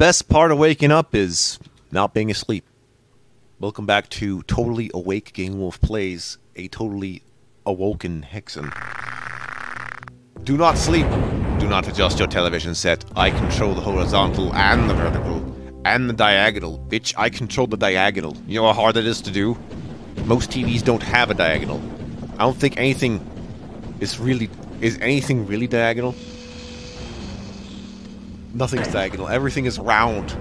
best part of waking up is not being asleep. Welcome back to Totally Awake Game Wolf Plays a Totally Awoken Hexen. Do not sleep. Do not adjust your television set. I control the horizontal and the vertical and the diagonal. Bitch, I control the diagonal. You know how hard that is to do? Most TVs don't have a diagonal. I don't think anything is really... Is anything really diagonal? Nothing's diagonal. Everything is round.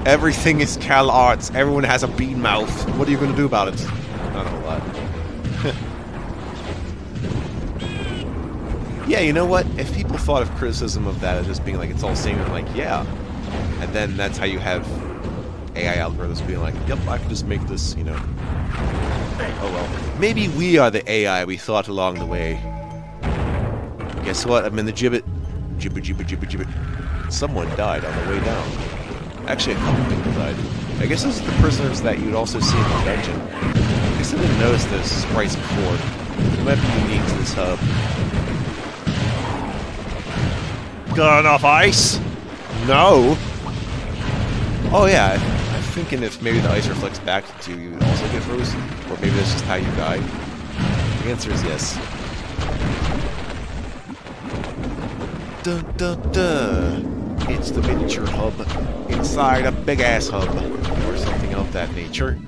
Everything is Cal Arts. Everyone has a bean mouth. What are you going to do about it? Not a whole lot. Yeah, you know what? If people thought of criticism of that as just being like, it's all same, I'm like, yeah. And then that's how you have AI algorithms being like, yep, I can just make this, you know. Oh well. Maybe we are the AI we thought along the way. Guess what? I'm in the gibbet. Gibbet, gibbet, gibbet, gibbet. Someone died on the way down. Actually, a couple people died. I guess those are the prisoners that you'd also see in the dungeon. I guess I didn't notice those sprites before. They might be unique to this hub. Got enough ice? No! Oh yeah, I'm thinking if maybe the ice reflects back to you, you would also get frozen. Or maybe that's just how you die. The answer is yes. Dun dun dun! It's the miniature hub inside a big-ass hub, or something of that nature.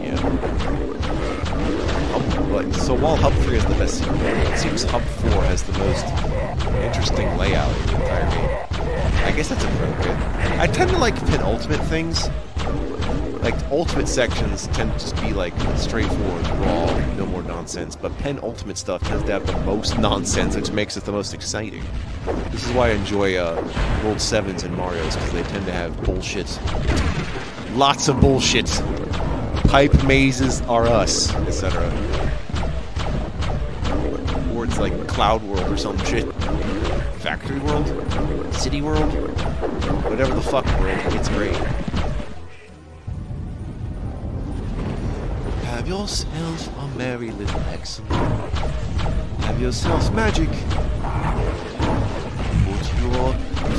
Yeah. So while Hub 3 is the best secret, it seems Hub 4 has the most interesting layout in the entire game. I guess that's appropriate. I tend to like penultimate things. Like, ultimate sections tend to just be, like, straightforward, raw, no more nonsense, but penultimate stuff tends to have the most nonsense, which makes it the most exciting. This is why I enjoy, World 7s and Marios, because they tend to have bullshit. Lots of bullshit. Pipe mazes are us, etc. Or it's like Cloud World or some shit. Factory World? City World? Whatever the fuck world, it's great. Have yourself a merry little Hexen. Have yourself magic. Put your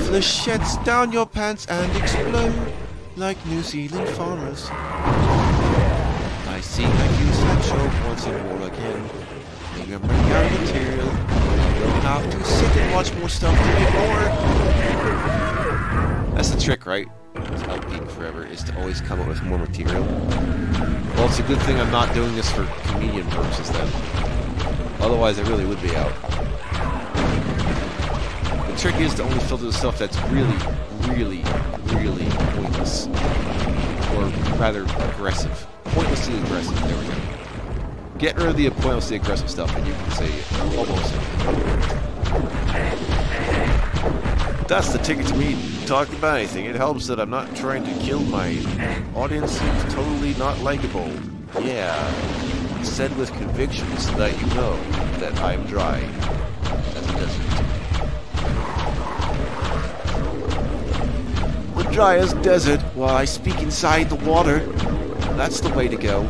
flechettes down your pants and explode like New Zealand farmers. I see that you said show once and more again. Maybe I'm running out of material. You'll have to sit and watch more stuff to get more. That's the trick, right? Helping forever is to always come up with more material. Well, it's a good thing I'm not doing this for comedian purposes then. Otherwise, I really would be out. The trick is to only filter the stuff that's really, really, really pointless. Or rather, aggressive. Pointlessly aggressive, there we go. Get rid of the pointlessly aggressive stuff and you can say almost. That's the ticket to me talking about anything. It helps that I'm not trying to kill my audience who's totally not likable. Yeah. Said with conviction so that you know that I'm dry as a desert. The dry as desert while I speak inside the water. That's the way to go.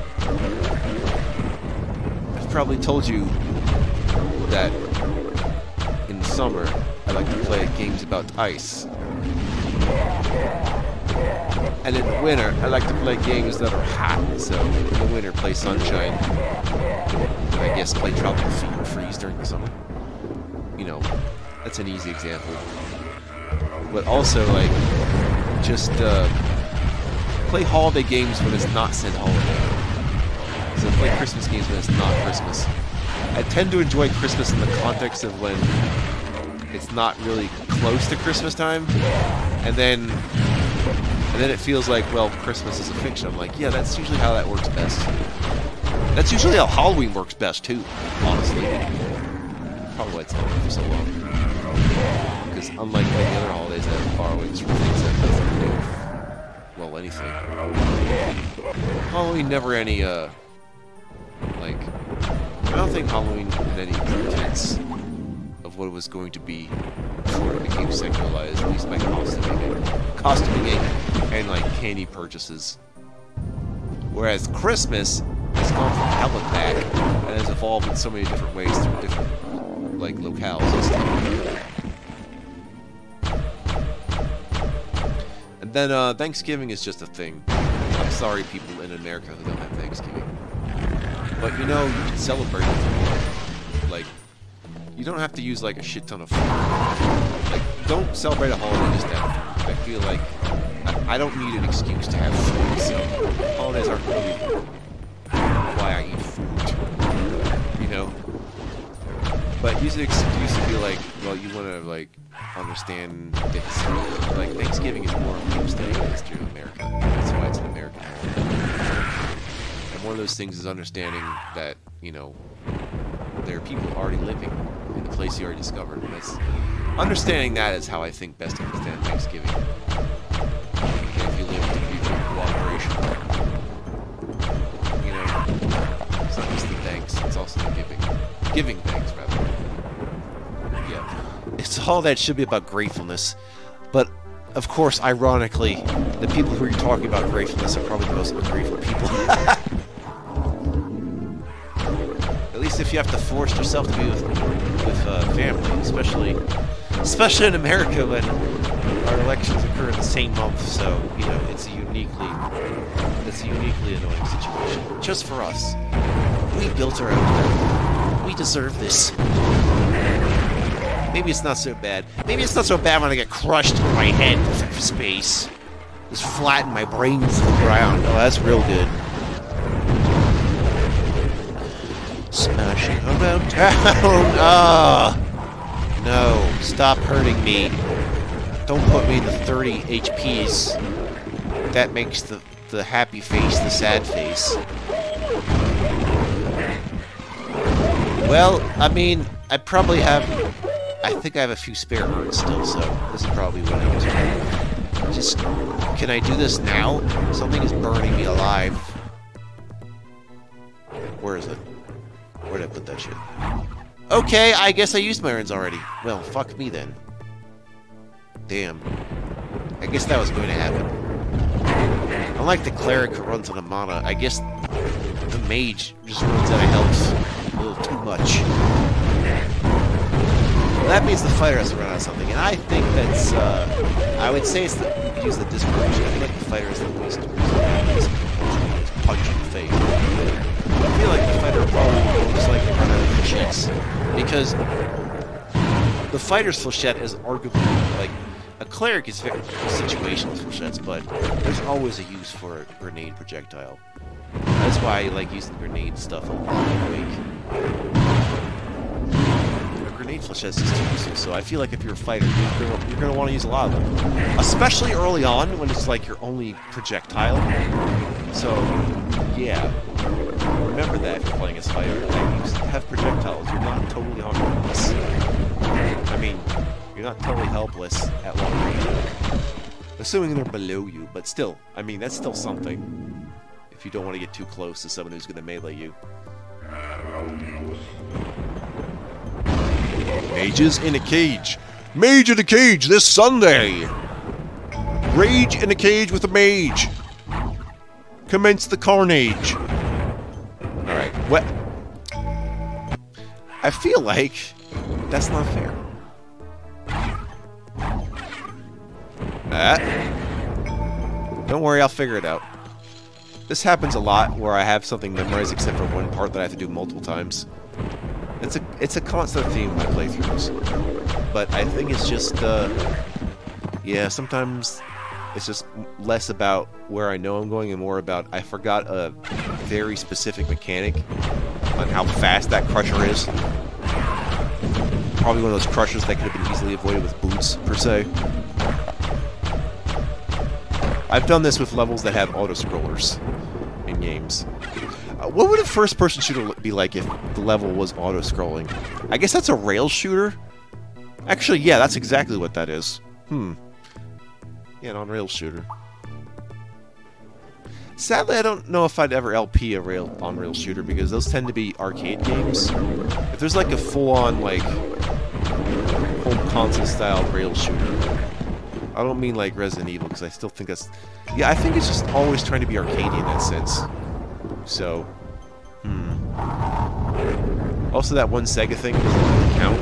I've probably told you that in the summer I like to play games about ice. And in the winter, I like to play games that are hot. So in the winter, play Sunshine. And I guess play Tropical Fever Freeze during the summer. You know, that's an easy example. But also, like, just play holiday games when it's not said holiday. So play Christmas games when it's not Christmas. I tend to enjoy Christmas in the context of when it's not really close to Christmas time, and then it feels like, well, Christmas is a fiction. I'm like, yeah, that's usually how that works best. That's usually how Halloween works best, too, honestly. Probably why it's been for so long. Because unlike many other holidays that have borrowings from things that have nothing to do with, well, anything. Halloween never any, like, I don't think Halloween had any pretense of what it was going to be before it became secularized, at least by costuming and like candy purchases. Whereas Christmas has gone from hell and back and has evolved in so many different ways through different like like, locales and stuff. And then, Thanksgiving is just a thing. I'm sorry, people in America who don't have Thanksgiving. But, you know, you can celebrate it if you want. Like, you don't have to use, like, a shit ton of food. Like, don't celebrate a holiday just to have food. I feel like I don't need an excuse to have food, so holidays aren't really why I eat food, you know? But use an excuse to be like, well, you want to, like, understand the history. Like, Thanksgiving is more interesting in the history of America. That's why it's an American holiday. And one of those things is understanding that, you know, there are people already living in the place you already discovered. And that's, understanding that is how I think best to understand Thanksgiving. And if you live in mutual cooperation, you know, it's not just the thanks, it's also the giving. Giving thanks, rather. Yeah. It's all that should be about gratefulness. But, of course, ironically, the people who are talking about gratefulness are probably the most ungrateful people. At least if you have to force yourself to be with family, especially in America when our elections occur in the same month, so, you know, it's a uniquely annoying situation. Just for us. We built our own. We deserve this. Maybe it's not so bad. Maybe it's not so bad when I get crushed in my head for space. Just flatten my brain to the ground. Oh, that's real good. Smashing around town. Ah! No, stop hurting me. Don't put me in the 30 HPs. That makes the happy face the sad face. Well, I mean, I think I have a few spare hearts still, so this is probably what I use it. Just, can I do this now? Something is burning me alive. Where is it? Where did I put that shit? Okay, I guess I used my urns already. Well, fuck me then. Damn. I guess that was going to happen. Unlike the cleric who runs on a mana, I guess the mage just runs out of health a little too much. Well, that means the fighter has to run out of something, and I think that's, I would say it's you could use the disproportion. I feel like the fighter is the least punch in the face. I feel like the fighter probably just like to run out of flechettes, because the fighter's flechette is arguably, like, a cleric is very situational flechettes, but there's always a use for a grenade projectile. That's why I like using grenade stuff a lot a grenade flechette is just too useful, so I feel like if you're a fighter, you're going to want to use a lot of them. Especially early on, when it's like your only projectile. So, yeah. Remember that if you're playing as fighter. Like, you have projectiles. You're not totally helpless. I mean, you're not totally helpless at long range. Assuming they're below you, but still. I mean, that's still something. If you don't want to get too close to someone who's going to melee you. Mages in a cage. Mage in a cage this Sunday. Rage in a cage with a mage. Commence the carnage. Alright, what? I feel like that's not fair. Don't worry, I'll figure it out. This happens a lot where I have something memorized except for one part that I have to do multiple times. It's a constant theme in my playthroughs. But I think it's just, yeah, sometimes it's just less about where I know I'm going and more about I forgot a very specific mechanic on how fast that crusher is. Probably one of those crushers that could have been easily avoided with boots, per se. I've done this with levels that have auto-scrollers in games. What would a first-person shooter be like if the level was auto-scrolling? I guess that's a rail shooter? Actually, yeah, that's exactly what that is. Yeah, an on-rail shooter. Sadly, I don't know if I'd ever LP a on-rail shooter, because those tend to be arcade games. If there's like a full-on, like, home console-style rail shooter, I don't mean like Resident Evil, because I still think that's... Yeah, I think it's just always trying to be arcadey in that sense. So, Also, that one Sega thing doesn't really count.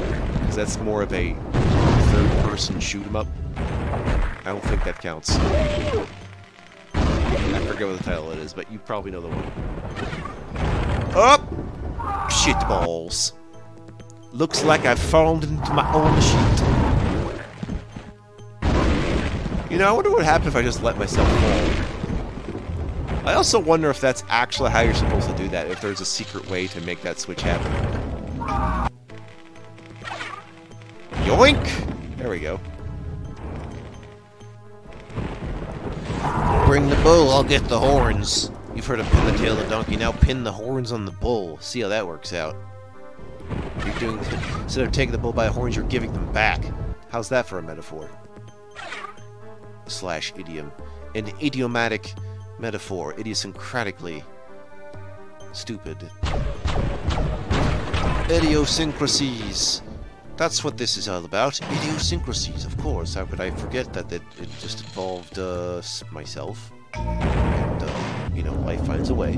because that's more of a third-person shoot-'em-up. I don't think that counts. I forget what the title it is, but you probably know the one. Up! Shit balls. Looks like I've fallen into my own shit. You know, I wonder what would happen if I just let myself fall. I also wonder if that's actually how you're supposed to do that, if there's a secret way to make that switch happen. Yoink! There we go. Bring the bull, I'll get the horns. You've heard of pin the tail of the donkey, now pin the horns on the bull. See how that works out. You're doing, instead of taking the bull by the horns, you're giving them back. How's that for a metaphor? Slash idiom. An idiomatic metaphor. Idiosyncratically stupid. Idiosyncrasies. That's what this is all about. Idiosyncrasies, of course. How could I forget that it just involved myself? And, you know, life finds a way.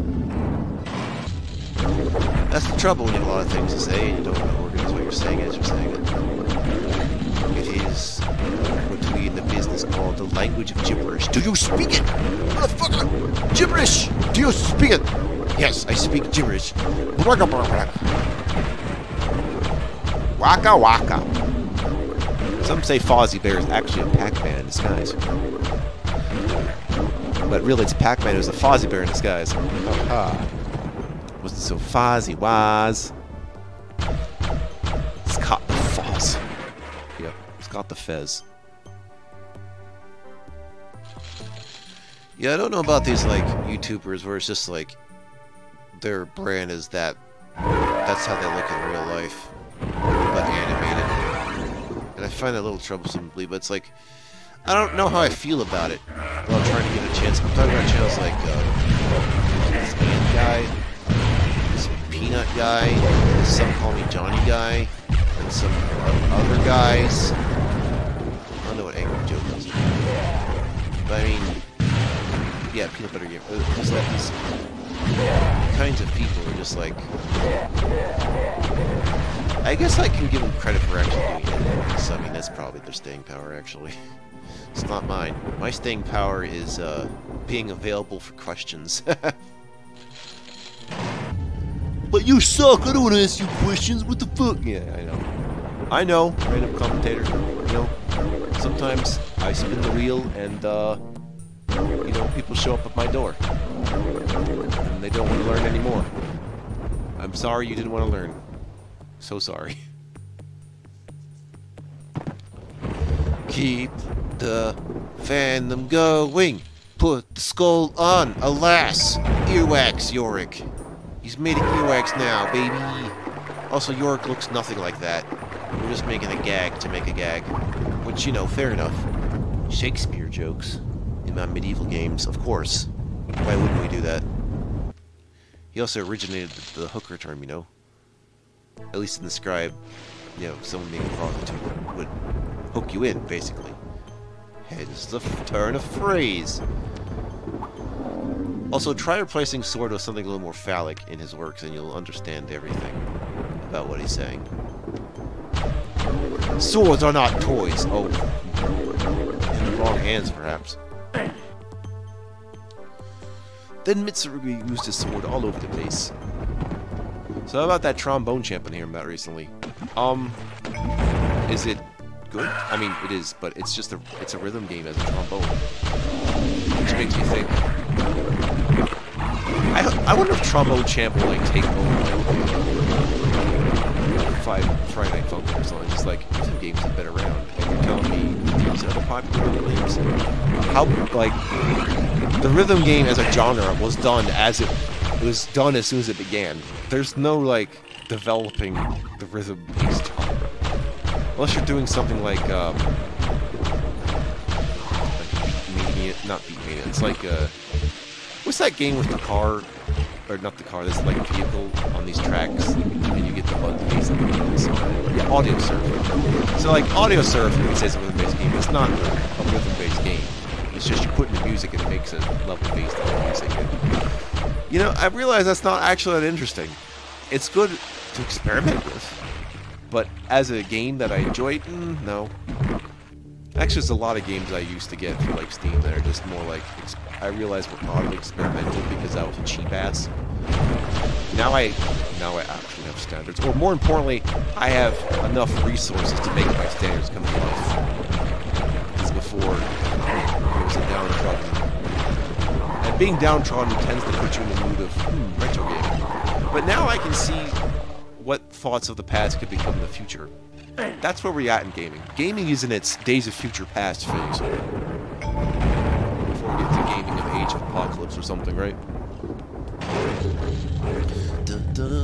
That's the trouble when you have a lot of things to say and you don't know organize what you're saying as you're saying it. It is what we in the business call the language of gibberish. Do you speak it? Motherfucker! Gibberish! Do you speak it? Yes, I speak gibberish. Waka waka. Some say Fozzie Bear is actually a Pac-Man in disguise. But really it's Pac-Man who's a Fozzie Bear in disguise. Aha. Wasn't so Fozzie was. It's got the Foz. Yep, it's got the Fez. Yeah, I don't know about these like YouTubers where it's just like their brand is that that's how they look in real life, but animated. And I find that a little troublesome to believe, but it's like I don't know how I feel about it. While I'm trying to get a chance. I'm talking about channels like this Ant guy, this Peanut guy, this Some Call Me Johnny guy, and some other guys. I don't know what Angry Joe does. But I mean, yeah, Peanut Butter Game. Just like these kinds of people are just like. I guess I can give them credit for actually doing it. So I mean, that's probably their staying power, actually. It's not mine. My staying power is being available for questions. But you suck! I don't want to ask you questions. What the fuck? Yeah, I know. I know. Random commentator. You know, sometimes I spin the wheel and you know, people show up at my door and they don't want to learn anymore. I'm sorry you didn't want to learn. So sorry. Keep the fandom going. Put the skull on. Alas, earwax, Yorick. He's made an earwax now, baby. Also, Yorick looks nothing like that. We're just making a gag to make a gag. Which, you know, fair enough. Shakespeare jokes in my medieval games, of course. Why wouldn't we do that? He also originated the hooker term, you know. At least to describe, you know, someone being a prostitute would hook you in, basically. Hence the turn of phrase. Also, try replacing sword with something a little more phallic in his works and you'll understand everything about what he's saying. Swords are not toys. Oh. In the wrong hands, perhaps. Then Mitsurugi used his sword all over the place. So how about that trombone champ I'm hearing about recently? Is it good? I mean, it is, but it's just it's a rhythm game as a trombone. Which makes me think. I wonder if Trombone Champ will like take over like Friday Night Funkin' or something. Just like rhythm games have been around, and you're telling me these other popular rhythm games, how like the rhythm game as a genre was done as it was done as soon as it began. There's no like developing the rhythm-based genre unless you're doing something like Beatmania, not Beatmania. It's like what's that game with the car, or not the car? This like vehicle on these tracks, and you get the button bass on the so, yeah, Audio Surf. So like Audio Surf, you can say it's a rhythm-based game. It's not a rhythm-based game. It's just you put in the music and it makes it level based on the music. And, you know, I realize that's not actually that interesting. It's good to experiment with. But as a game that I enjoyed, no. Actually, there's a lot of games I used to get for like Steam that are just more like, I realized were oddly experimental because I was a cheap ass. Now I actually have standards, or more importantly, I have enough resources to make my standards come to life. Because before, it was a downtrodden. And being downtrodden tends to put you in the mood of, retro gaming. But now I can see what thoughts of the past could become the future. That's where we're at in gaming. Gaming is in its Days of Future Past phase. Before we get to gaming of Age of Apocalypse or something, right?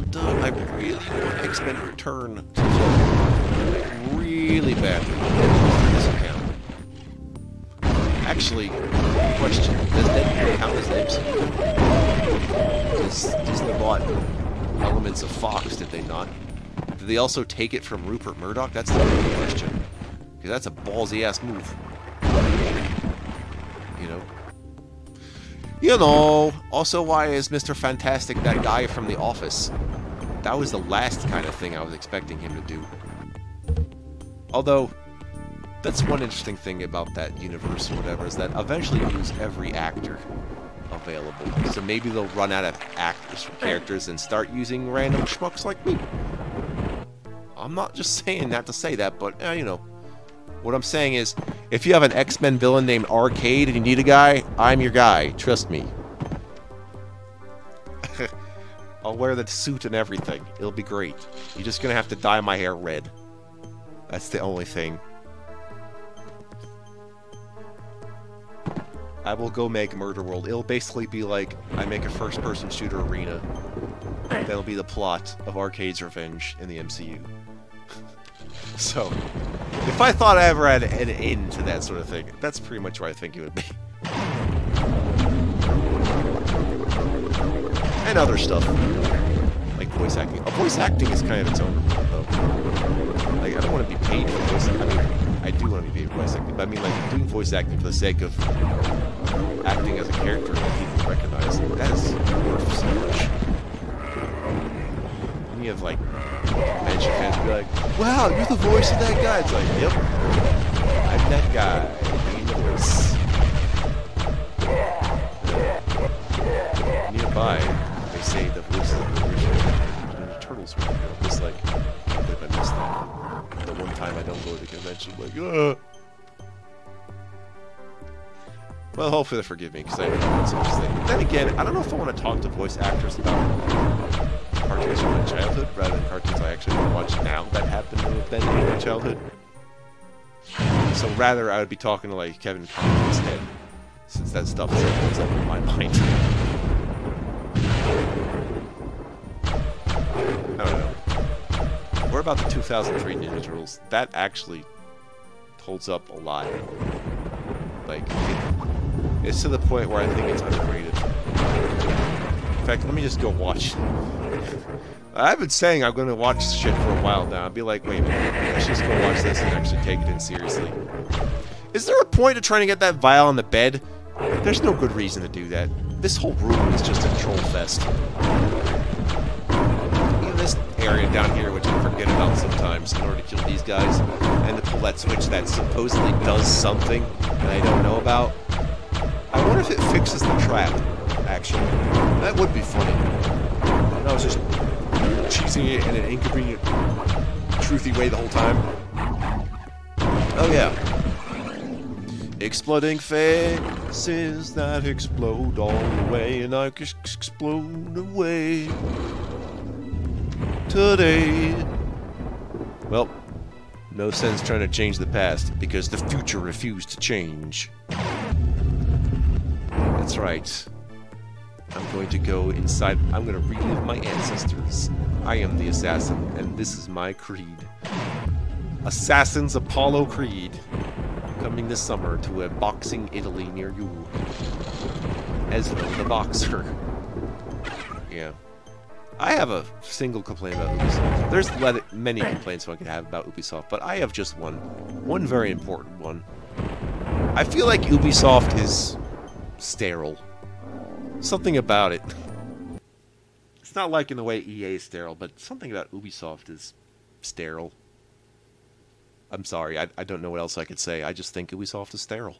I really want X-Men Return to film. Really badly for this account. Actually, question, does Deadpool count as an MCU? Because Disney bought elements of Fox, did they not? Did they also take it from Rupert Murdoch? That's the real question. Because that's a ballsy-ass move. You know? You know! Also, why is Mr. Fantastic that guy from The Office? That was the last kind of thing I was expecting him to do. Although, that's one interesting thing about that universe or whatever, is that eventually you lose every actor available. So maybe they'll run out of actors for characters and start using random schmucks like me. I'm not just saying that to say that, but, you know. What I'm saying is, if you have an X-Men villain named Arcade and you need a guy, I'm your guy. Trust me. I'll wear the suit and everything. It'll be great. You're just gonna have to dye my hair red. That's the only thing. I will go make Murder World. It'll basically be like, I make a first-person shooter arena. That'll be the plot of Arcade's Revenge in the MCU. So, if I thought I ever had an end to that sort of thing, that's pretty much where I think it would be. And other stuff. Like voice acting. Voice acting is kind of its own report, though. Like, I don't want to be paid for voice acting. I mean, I do want to be paid for voice acting, but I mean, like, doing voice acting for the sake of acting as a character that people recognize, that is worth so much. And you have, like, convention fans be like, wow, you're the voice of that guy. It's like, yep, I'm that guy. Being the voice. Nearby, they say the voice of the original Ninja Turtles were real. Just like, I can't believe I missed that. The one time I don't go to the convention, like, ugh. Well, hopefully they forgive me, because I haven't such a thing. Then again, I don't know if I want to talk to voice actors about cartoons from my childhood, rather than cartoons I actually watch now that happen to have been in my childhood. So rather, I would be talking to, like, Kevin Conroy instead, since that stuff is always up in my mind. I don't know. What about the 2003 Ninja Turtles? That actually holds up a lot. Like, it's to the point where I think it's underrated. In fact, let me just go watch. I've been saying I'm going to watch shit for a while now. I'll be like, wait a minute, let's just go watch this and actually take it in seriously. Is there a point to trying to get that vial on the bed? There's no good reason to do that. This whole room is just a troll fest. Even this area down here, which I forget about sometimes in order to kill these guys, and to pull that switch that supposedly does something that I don't know about. I wonder if it fixes the trap, actually. That would be funny. I was just cheesing it in an inconvenient, truthy way the whole time. Oh yeah. Exploding faces that explode all the way, and I just explode away today. Well, no sense trying to change the past, because the future refused to change. That's right. I'm going to go inside. I'm going to relive my ancestors. I am the assassin, and this is my creed. Assassin's Apollo Creed. Coming this summer to a boxing Italy near you. Ezra the Boxer. Yeah. I have a single complaint about Ubisoft. There's many complaints one can have about Ubisoft, but I have just one. One very important one. I feel like Ubisoft is sterile. Something about it. It's not like in the way EA is sterile, but something about Ubisoft is sterile. I'm sorry, I don't know what else I could say. I just think it was soft as sterile.